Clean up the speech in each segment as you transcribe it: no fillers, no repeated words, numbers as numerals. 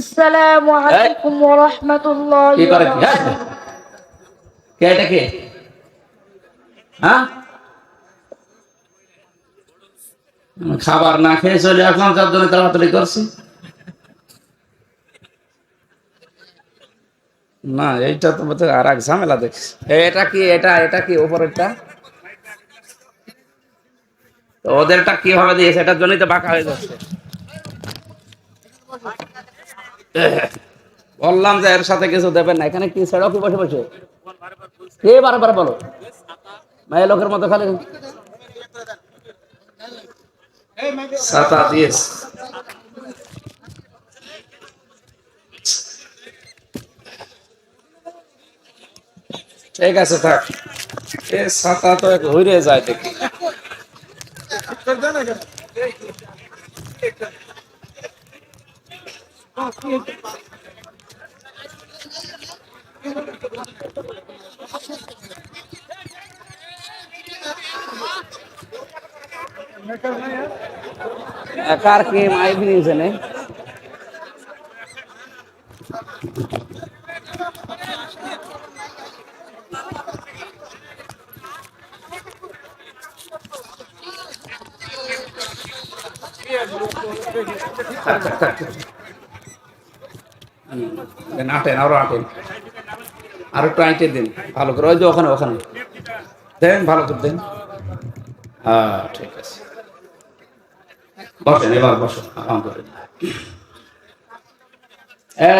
আসসালামু আলাইকুম ওয়া রাহমাতুল্লাহি ওয়া বারাকাতুহু। কে এটা কে? হ্যাঁ, খাবার না খেয়ে চলে আসলাম, যার জন্য তাড়াতাড়ি করছি। না, এইটা তো বোধ হয় আর এক ঝামেলা দেখছি। এটা কি? এটা কি উপরেরটা? তো ওদেরটা কিভাবে দিয়েছে? এটার জন্যই তো বাঁকা হয়ে যাচ্ছে। বললাম যে এর সাথে কিছু দেবেন না। এখানে কি ছেড়ো কি বসে বসে? কে বারবার বলো? মায়ের লোকের মতো খালি ছাতা দিয়েছে। ঠিক আছে, থাক। এ ছাতা তো ঘুরে যায় দেখি। কার কি মাইক নিয়েছে নে? আটেন, আরো আটেন, আরো একটু আইটে দিন ভালো করে। ওই যে ওখানে ওখানে দেন, ভালো করে দেন। হ্যাঁ, ঠিক আছে, বসেন, এবার বসেন। আলহামদুলিল্লাহ।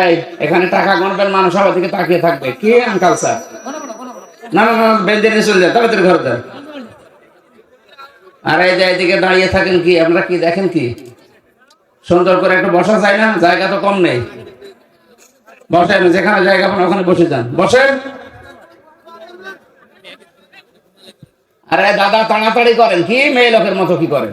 এই, এখানে টাকা গণবেন, মানুষ সবার দিকে তাকিয়ে থাকবে। কি আঙ্কাল স্যার? না না না, বেঞ্জে চলে যান, তবে ঘর দেন। আর এই যে এদিকে দাঁড়িয়ে থাকেন কি? আপনারা কি দেখেন কি? সুন্দর করে একটু বসা যায় না? জায়গা তো কম নেই। বসেন, যেখানে জায়গা পান ওখানে বসে যান, বসেন। আরে দাদা, তাড়াতাড়ি করেন। কি মেয়ে লোকের মতো কি করেন?